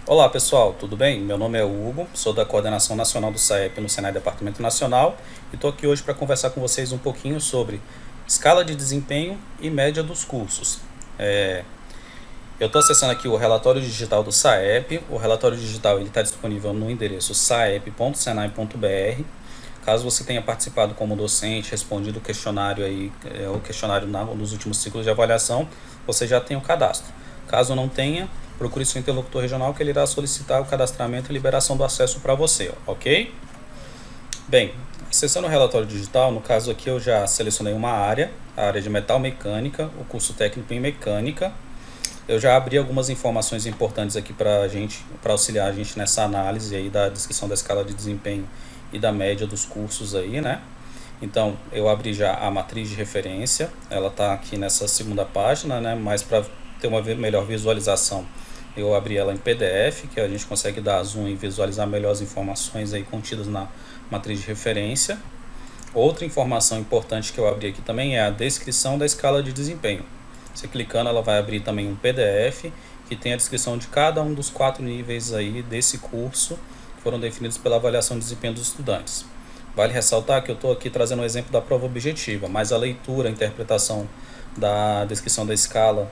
Olá pessoal, tudo bem? Meu nome é Hugo, sou da Coordenação Nacional do SAEP no Senai Departamento Nacional e estou aqui hoje para conversar com vocês um pouquinho sobre escala de desempenho e média dos cursos. Eu estou acessando aqui o relatório digital do SAEP. O relatório digital está disponível no endereço saep.senai.br. Caso você tenha participado como docente, respondido o questionário nos últimos ciclos de avaliação, você já tem o cadastro. Caso não tenha, procure seu interlocutor regional que ele irá solicitar o cadastramento e liberação do acesso para você, ok? Bem, acessando o relatório digital, no caso aqui eu já selecionei uma área, a área de metal mecânica, o curso técnico em mecânica. Eu já abri algumas informações importantes aqui para auxiliar a gente nessa análise aí da descrição da escala de desempenho e da média dos cursos aí, né? Então, eu abri já a matriz de referência, ela está aqui nessa segunda página, né? Mas para ter uma melhor visualização, eu abri ela em PDF, que a gente consegue dar zoom e visualizar melhor as informações aí contidas na matriz de referência. Outra informação importante que eu abri aqui também é a descrição da escala de desempenho. Você clicando, ela vai abrir também um PDF que tem a descrição de cada um dos 4 níveis aí desse curso que foram definidos pela avaliação de desempenho dos estudantes. Vale ressaltar que eu estou aqui trazendo um exemplo da prova objetiva, mas a leitura, a interpretação da descrição da escala,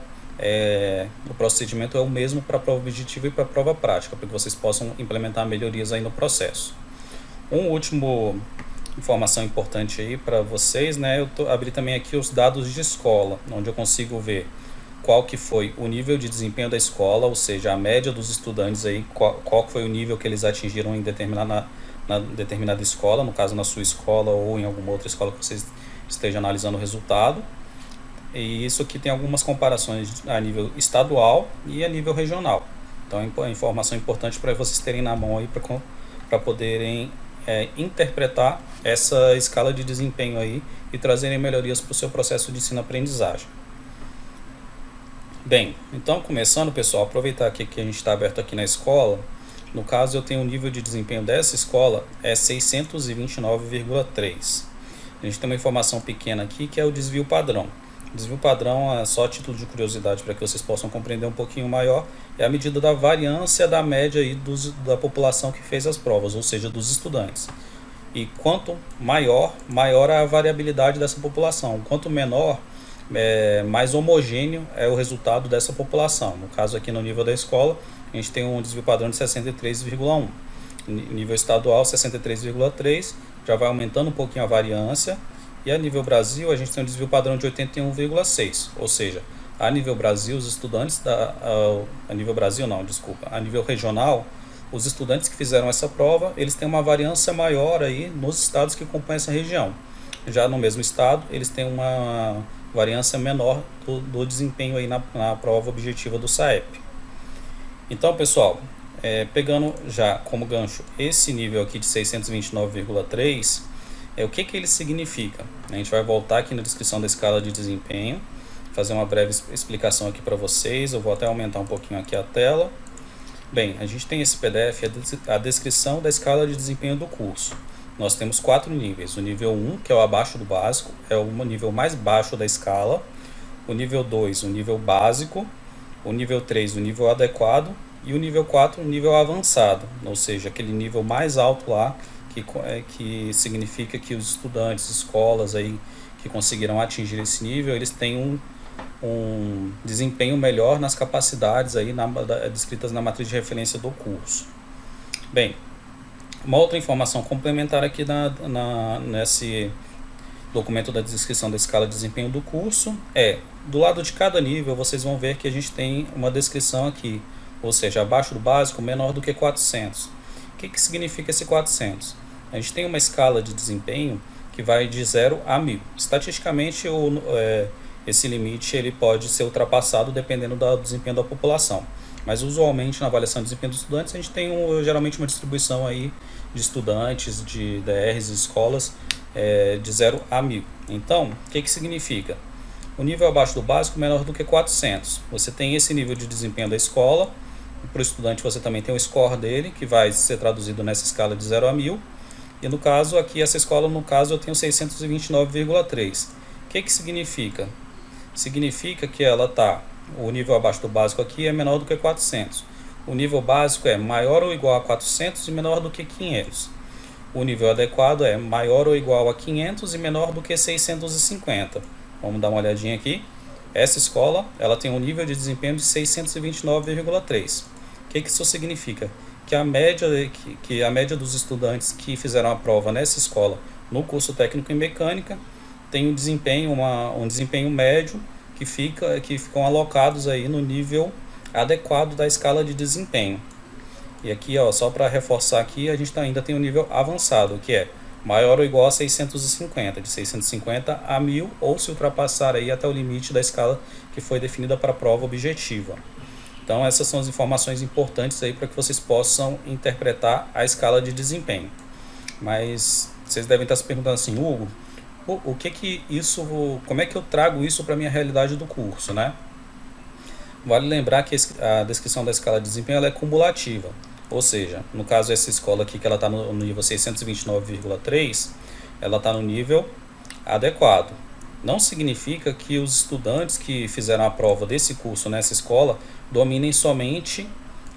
o procedimento é o mesmo para a prova objetiva e para a prova prática, para que vocês possam implementar melhorias aí no processo. Um último informação importante aí para vocês, né? Abri também aqui os dados de escola, onde eu consigo ver qual que foi o nível de desempenho da escola, ou seja, a média dos estudantes aí, qual foi o nível que eles atingiram em na determinada escola, no caso na sua escola ou em alguma outra escola que vocês estejam analisando o resultado. E isso aqui tem algumas comparações a nível estadual e a nível regional. Então é informação importante para vocês terem na mão aí para poderem interpretar essa escala de desempenho aí e trazerem melhorias para o seu processo de ensino-aprendizagem. Bem, então começando, pessoal, aproveitar aqui que a gente está aberto aqui na escola. No caso, eu tenho o nível de desempenho dessa escola é 629,3. A gente tem uma informação pequena aqui que é o desvio padrão. O desvio padrão é só a título de curiosidade para que vocês possam compreender um pouquinho maior. É a medida da variância da média aí da população que fez as provas, ou seja, dos estudantes. E quanto maior a variabilidade dessa população. Quanto menor, mais homogêneo é o resultado dessa população. No caso aqui no nível da escola, a gente tem um desvio padrão de 63,1. Nível estadual 63,3, já vai aumentando um pouquinho a variância. E a nível Brasil, a gente tem um desvio padrão de 81,6. Ou seja, a nível Brasil, os estudantes a nível regional, os estudantes que fizeram essa prova, eles têm uma variância maior aí nos estados que compõem essa região. Já no mesmo estado, eles têm uma variância menor do desempenho aí na prova objetiva do SAEP. Então, pessoal, pegando já como gancho esse nível aqui de 629,3, o que ele significa? A gente vai voltar aqui na descrição da escala de desempenho, fazer uma breve explicação aqui para vocês. Eu vou até aumentar um pouquinho aqui a tela. Bem, a gente tem esse PDF, a descrição da escala de desempenho do curso. Nós temos 4 níveis. O nível 1, que é o abaixo do básico, é o nível mais baixo da escala. O nível 2, o nível básico. O nível 3, o nível adequado. E o nível 4, o nível avançado. Ou seja, aquele nível mais alto lá, que significa que os estudantes, escolas aí que conseguiram atingir esse nível, eles têm um desempenho melhor nas capacidades aí descritas na matriz de referência do curso. Bem, uma outra informação complementar aqui nesse documento da descrição da escala de desempenho do curso do lado de cada nível vocês vão ver que a gente tem uma descrição aqui, ou seja, abaixo do básico, menor do que 400. O que significa esse 400? A gente tem uma escala de desempenho que vai de 0 a 1000. Estatisticamente, esse limite ele pode ser ultrapassado dependendo do desempenho da população. Mas usualmente na avaliação de desempenho dos estudantes a gente tem geralmente uma distribuição aí de estudantes, de DRs e escolas de 0 a 1000. Então, o que significa? O nível abaixo do básico menor do que 400. Você tem esse nível de desempenho da escola. Para o estudante você também tem o score dele, que vai ser traduzido nessa escala de 0 a 1000. E no caso aqui, essa escola, no caso, eu tenho 629,3. O que significa? Significa que ela está, o nível abaixo do básico aqui é menor do que 400. O nível básico é maior ou igual a 400 e menor do que 500. O nível adequado é maior ou igual a 500 e menor do que 650. Vamos dar uma olhadinha aqui. Essa escola ela tem um nível de desempenho de 629,3. O que isso significa? Que a média dos estudantes que fizeram a prova nessa escola no curso técnico em mecânica tem um desempenho médio que ficam alocados aí no nível adequado da escala de desempenho. E aqui, ó, só para reforçar aqui, a gente ainda tem um nível avançado, que é maior ou igual a 650, de 650 a 1000, ou se ultrapassar aí até o limite da escala que foi definida para a prova objetiva. Então essas são as informações importantes aí para que vocês possam interpretar a escala de desempenho. Mas vocês devem estar se perguntando assim, Hugo, como é que eu trago isso para a minha realidade do curso, né? Vale lembrar que a descrição da escala de desempenho ela é cumulativa, ou seja, no caso essa escola aqui que ela está no nível 629,3, ela está no nível adequado. Não significa que os estudantes que fizeram a prova desse curso nessa escola dominem somente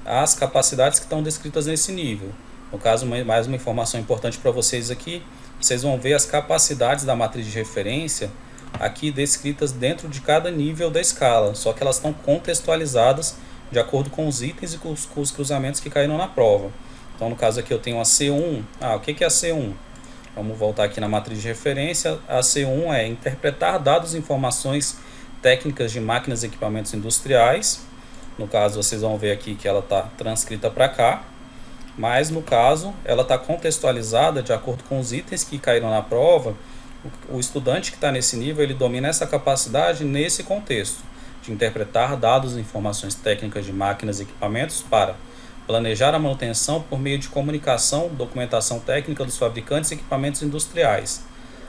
as capacidades que estão descritas nesse nível. No caso, mais uma informação importante para vocês aqui, vocês vão ver as capacidades da matriz de referência aqui descritas dentro de cada nível da escala, só que elas estão contextualizadas de acordo com os itens e com os cruzamentos que caíram na prova. Então, no caso aqui eu tenho a C1. O que é a C1? Vamos voltar aqui na matriz de referência. A C1 é interpretar dados e informações técnicas de máquinas e equipamentos industriais. No caso, vocês vão ver aqui que ela está transcrita para cá. Mas, no caso, ela está contextualizada de acordo com os itens que caíram na prova. O estudante que está nesse nível, ele domina essa capacidade nesse contexto, de interpretar dados e informações técnicas de máquinas e equipamentos para planejar a manutenção por meio de comunicação, documentação técnica dos fabricantes e equipamentos industriais.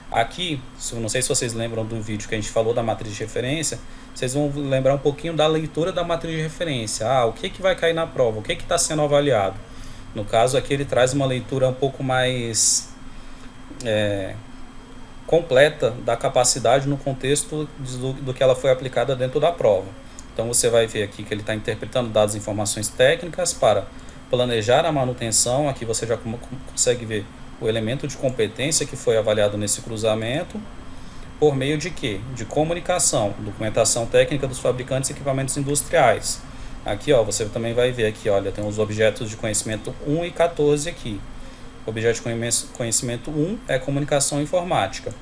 Aqui, não sei se vocês lembram do vídeo que a gente falou da matriz de referência, vocês vão lembrar um pouquinho da leitura da matriz de referência. O que vai cair na prova? O que está sendo avaliado? No caso aqui ele traz uma leitura um pouco mais completa da capacidade no contexto do que ela foi aplicada dentro da prova. Então você vai ver aqui que ele está interpretando dados e informações técnicas para planejar a manutenção. Aqui você já consegue ver o elemento de competência que foi avaliado nesse cruzamento, por meio de quê? De comunicação, documentação técnica dos fabricantes e equipamentos industriais. Aqui, ó, você também vai ver aqui, olha, tem os objetos de conhecimento 1 e 14 aqui. O objeto de conhecimento 1 é comunicação informática.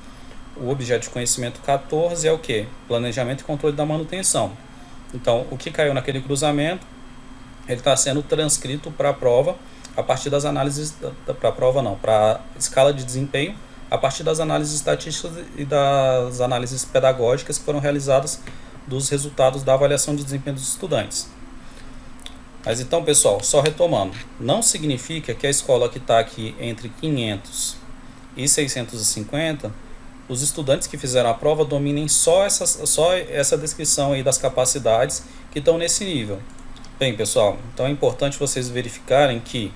O objeto de conhecimento 14 é o quê? Planejamento e controle da manutenção. Então, o que caiu naquele cruzamento, ele está sendo transcrito para a prova a partir das análises, para a escala de desempenho, a partir das análises estatísticas e das análises pedagógicas que foram realizadas dos resultados da avaliação de desempenho dos estudantes. Mas então, pessoal, só retomando, não significa que a escola que está aqui entre 500 e 650, os estudantes que fizeram a prova dominem só essa descrição aí das capacidades que estão nesse nível. Bem, pessoal, então é importante vocês verificarem que,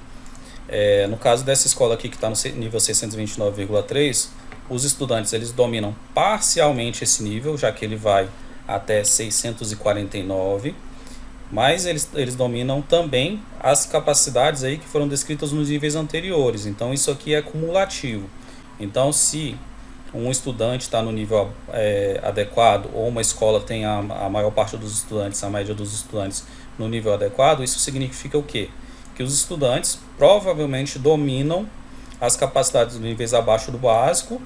no caso dessa escola aqui que está no nível 629,3, os estudantes eles dominam parcialmente esse nível, já que ele vai até 649, mas eles dominam também as capacidades aí que foram descritas nos níveis anteriores. Então isso aqui é cumulativo. Então se um estudante está no nível adequado, ou uma escola tem a maior parte dos estudantes, a média dos estudantes no nível adequado, isso significa o quê? Que os estudantes provavelmente dominam as capacidades dos níveis abaixo do básico,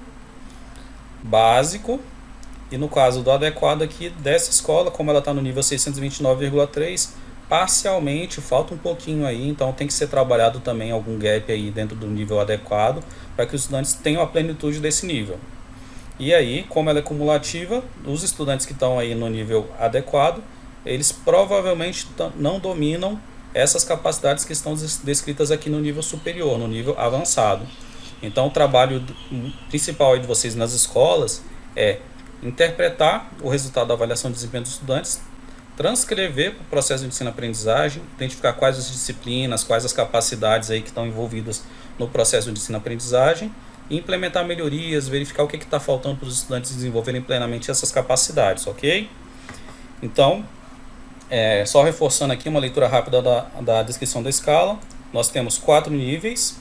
e no caso do adequado aqui dessa escola, como ela está no nível 629,3, parcialmente, falta um pouquinho aí, então tem que ser trabalhado também algum gap aí dentro do nível adequado, para que os estudantes tenham a plenitude desse nível. E aí, como ela é cumulativa, os estudantes que estão aí no nível adequado, eles provavelmente não dominam essas capacidades que estão descritas aqui no nível superior, no nível avançado. Então o trabalho principal aí de vocês nas escolas é interpretar o resultado da avaliação de desempenho dos estudantes, transcrever para o processo de ensino-aprendizagem, identificar quais as disciplinas, quais as capacidades aí que estão envolvidas no processo de ensino-aprendizagem, e implementar melhorias, verificar o que está faltando para os estudantes desenvolverem plenamente essas capacidades, ok? Então, Só reforçando aqui uma leitura rápida da descrição da escala, nós temos 4 níveis.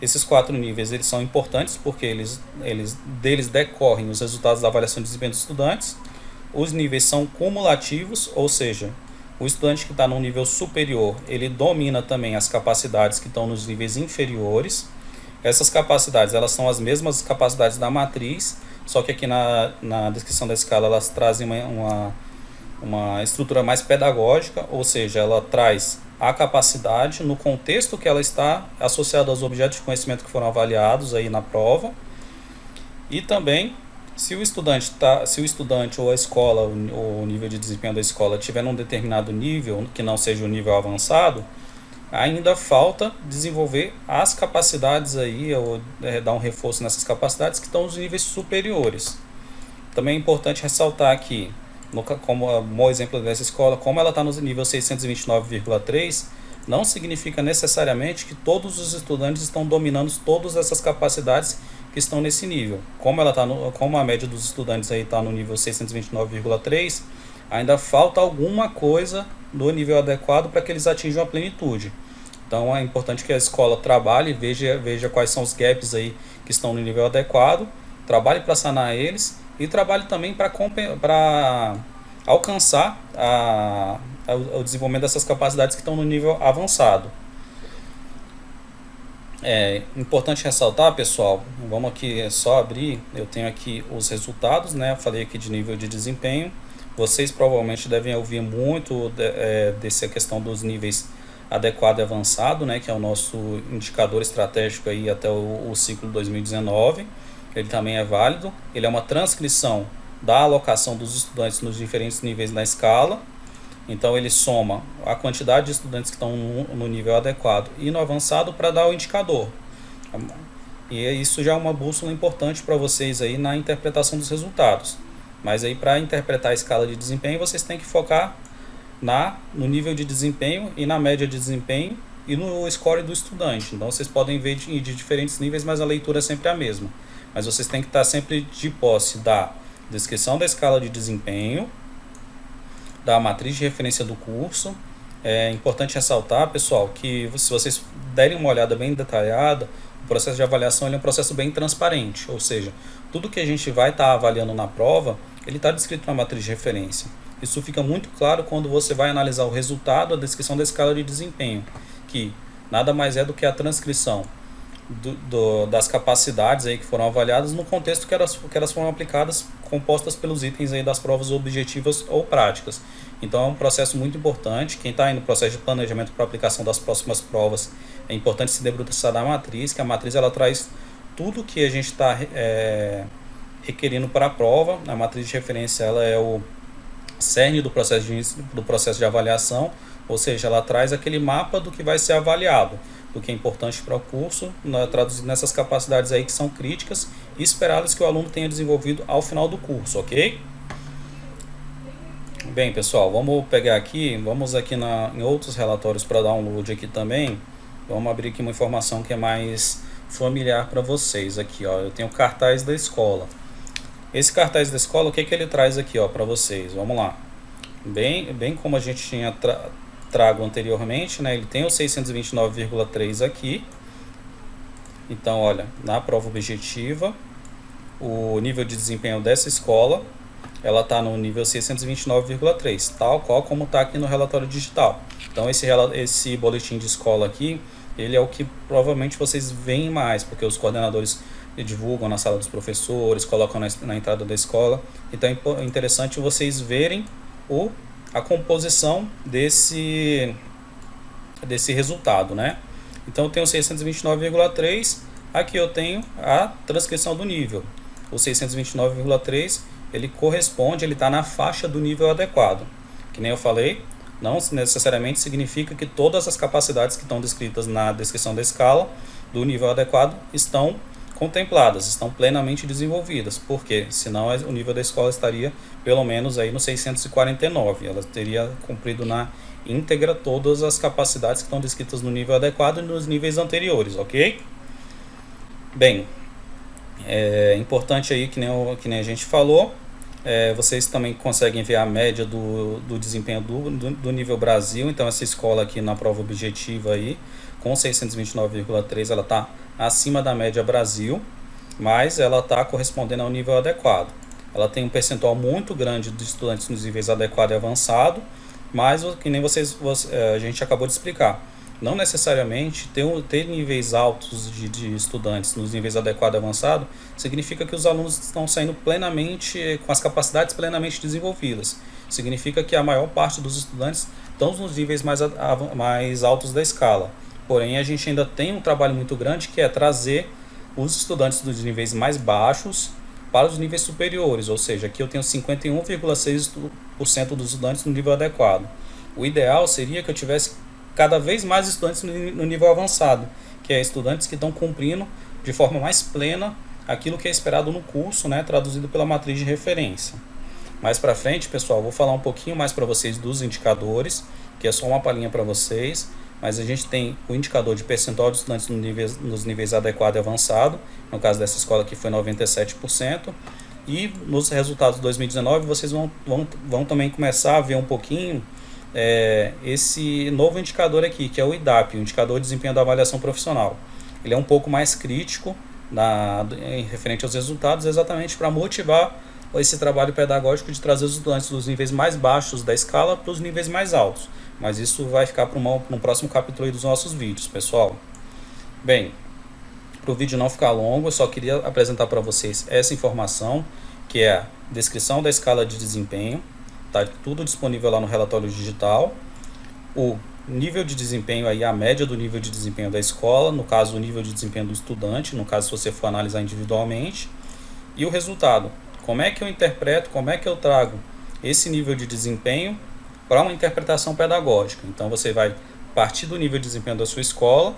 Esses 4 níveis eles são importantes porque deles decorrem os resultados da avaliação de desempenho dos estudantes. Os níveis são cumulativos, ou seja, o estudante que está no nível superior, ele domina também as capacidades que estão nos níveis inferiores. Essas capacidades elas são as mesmas capacidades da matriz, só que aqui na descrição da escala elas trazem uma estrutura mais pedagógica, ou seja, ela traz a capacidade no contexto que ela está associada aos objetos de conhecimento que foram avaliados aí na prova. E também, se o estudante ou a escola, o nível de desempenho da escola tiver num determinado nível, que não seja o nível avançado, ainda falta desenvolver as capacidades aí, ou dar um reforço nessas capacidades que estão nos níveis superiores. Também é importante ressaltar aqui, como bom exemplo dessa escola, como ela está no nível 629,3, não significa necessariamente que todos os estudantes estão dominando todas essas capacidades que estão nesse nível. Como a média dos estudantes aí está no nível 629,3, ainda falta alguma coisa do nível adequado para que eles atinjam a plenitude. Então é importante que a escola trabalhe, veja quais são os gaps aí que estão no nível adequado, trabalhe para sanar eles e trabalhe também para alcançar o desenvolvimento dessas capacidades que estão no nível avançado. É importante ressaltar, pessoal, vamos aqui só abrir, eu tenho aqui os resultados, né? Eu falei aqui de nível de desempenho. Vocês provavelmente devem ouvir muito dessa questão dos níveis adequado e avançado, né, que é o nosso indicador estratégico aí até o ciclo 2019. Ele também é válido. Ele é uma transcrição da alocação dos estudantes nos diferentes níveis da escala. Então ele soma a quantidade de estudantes que estão no nível adequado e no avançado para dar o indicador. E isso já é uma bússola importante para vocês aí na interpretação dos resultados. Mas aí para interpretar a escala de desempenho, vocês têm que focar no nível de desempenho e na média de desempenho e no score do estudante. Então vocês podem ver de diferentes níveis, mas a leitura é sempre a mesma. Mas vocês têm que estar sempre de posse da descrição da escala de desempenho, da matriz de referência do curso. É importante ressaltar, pessoal, que se vocês derem uma olhada bem detalhada, o processo de avaliação é um processo bem transparente, ou seja, tudo que a gente vai estar avaliando na prova, ele está descrito na matriz de referência. Isso fica muito claro quando você vai analisar o resultado, a descrição da escala de desempenho, que nada mais é do que a transcrição das capacidades aí que foram avaliadas no contexto que elas foram aplicadas, compostas pelos itens aí das provas objetivas ou práticas. Então é um processo muito importante. Quem está aí no processo de planejamento para aplicação das próximas provas, é importante se debruçar da matriz, que a matriz ela traz tudo que a gente está requerindo para a prova. A matriz de referência ela é o cerne do processo de avaliação, ou seja, ela traz aquele mapa do que vai ser avaliado, do que é importante para o curso, traduzido nessas capacidades aí que são críticas e esperadas que o aluno tenha desenvolvido ao final do curso, ok? Bem, pessoal, vamos pegar aqui, vamos aqui em outros relatórios para download aqui também. Vamos abrir aqui uma informação que é mais familiar para vocês aqui, ó. Eu tenho o cartaz da escola. Esse cartaz da escola, o que ele traz aqui, ó, para vocês? Vamos lá. Bem como a gente tinha trago anteriormente, né? Ele tem o 629,3 aqui. Então, olha, na prova objetiva, o nível de desempenho dessa escola, ela está no nível 629,3, tal qual como está aqui no relatório digital. Então, esse boletim de escola aqui, ele é o que provavelmente vocês veem mais, porque os coordenadores divulgam na sala dos professores, colocam na entrada da escola. Então é interessante vocês verem a composição desse resultado, né? Então eu tenho 629,3, aqui eu tenho a transcrição do nível. O 629,3 ele corresponde, ele está na faixa do nível adequado. Que nem eu falei, não necessariamente significa que todas as capacidades que estão descritas na descrição da escala do nível adequado estão contempladas, estão plenamente desenvolvidas, porque senão o nível da escola estaria pelo menos aí no 649, ela teria cumprido na íntegra todas as capacidades que estão descritas no nível adequado e nos níveis anteriores, ok? Bem, é importante aí, que nem a gente falou, Vocês também conseguem ver a média do desempenho do nível Brasil. Então essa escola aqui na prova objetiva aí, com 629,3, ela está acima da média Brasil, mas ela está correspondendo ao nível adequado. Ela tem um percentual muito grande de estudantes nos níveis adequado e avançado, mas que nem a gente acabou de explicar. Não necessariamente ter níveis altos de estudantes nos níveis adequado e avançado significa que os alunos estão saindo plenamente, com as capacidades plenamente desenvolvidas. Significa que a maior parte dos estudantes estão nos níveis mais altos da escala. Porém, a gente ainda tem um trabalho muito grande, que é trazer os estudantes dos níveis mais baixos para os níveis superiores, ou seja, aqui eu tenho 51,6% dos estudantes no nível adequado. O ideal seria que eu tivesse cada vez mais estudantes no nível avançado, que é estudantes que estão cumprindo de forma mais plena aquilo que é esperado no curso, né, traduzido pela matriz de referência. Mais para frente, pessoal, vou falar um pouquinho mais para vocês dos indicadores, que é só uma palhinha para vocês, mas a gente tem o indicador de percentual de estudantes nos níveis adequado e avançado, no caso dessa escola aqui foi 97%, e nos resultados de 2019 vocês vão também começar a ver um pouquinho esse novo indicador aqui, que é o IDAP, o Indicador de Desempenho da Avaliação Profissional. Ele é um pouco mais crítico em referente aos resultados, exatamente para motivar esse trabalho pedagógico de trazer os estudantes dos níveis mais baixos da escala para os níveis mais altos. Mas isso vai ficar para um próximo capítulo aí dos nossos vídeos, pessoal. Bem, para o vídeo não ficar longo, eu só queria apresentar para vocês essa informação, que é a descrição da escala de desempenho. Está tudo disponível lá no relatório digital. O nível de desempenho, aí, a média do nível de desempenho da escola, no caso o nível de desempenho do estudante, no caso se você for analisar individualmente. E o resultado, como é que eu interpreto, como é que eu trago esse nível de desempenho para uma interpretação pedagógica. Então você vai partir do nível de desempenho da sua escola,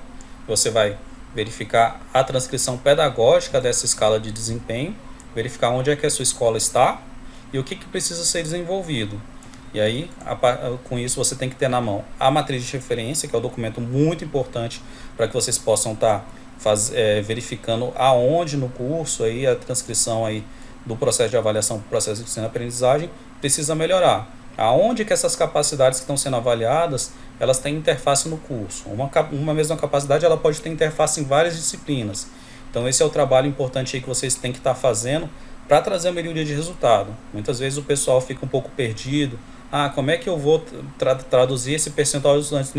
você vai verificar a transcrição pedagógica dessa escala de desempenho, verificar onde é que a sua escola está e o que precisa ser desenvolvido. E aí, com isso, você tem que ter na mão a matriz de referência, que é um documento muito importante para que vocês possam estar verificando aonde no curso aí, a transcrição aí do processo de avaliação, processo de ensino-aprendizagem, precisa melhorar. Aonde que essas capacidades que estão sendo avaliadas, elas têm interface no curso. Uma mesma capacidade, ela pode ter interface em várias disciplinas. Então esse é o trabalho importante aí que vocês têm que estar fazendo para trazer a melhoria de resultado. Muitas vezes o pessoal fica um pouco perdido. Como é que eu vou traduzir esse percentual de estudantes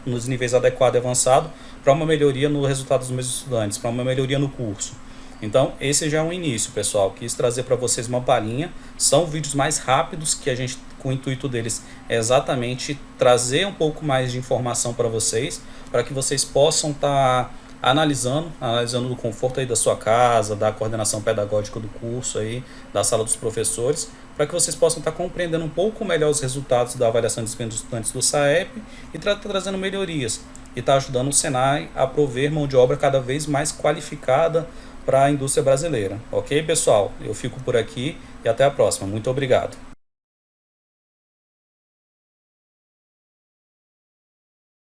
nos níveis adequado e avançado para uma melhoria no resultado dos meus estudantes, para uma melhoria no curso? Então, esse já é um início, pessoal. Quis trazer para vocês uma palhinha. São vídeos mais rápidos que a gente, com o intuito deles, é exatamente trazer um pouco mais de informação para vocês, para que vocês possam estar analisando do conforto aí da sua casa, da coordenação pedagógica do curso aí, da sala dos professores, para que vocês possam estar compreendendo um pouco melhor os resultados da avaliação de desempenho dos estudantes do SAEP e trazendo melhorias. E está ajudando o Senai a prover mão de obra cada vez mais qualificada para a indústria brasileira. Ok, pessoal? Eu fico por aqui e até a próxima. Muito obrigado.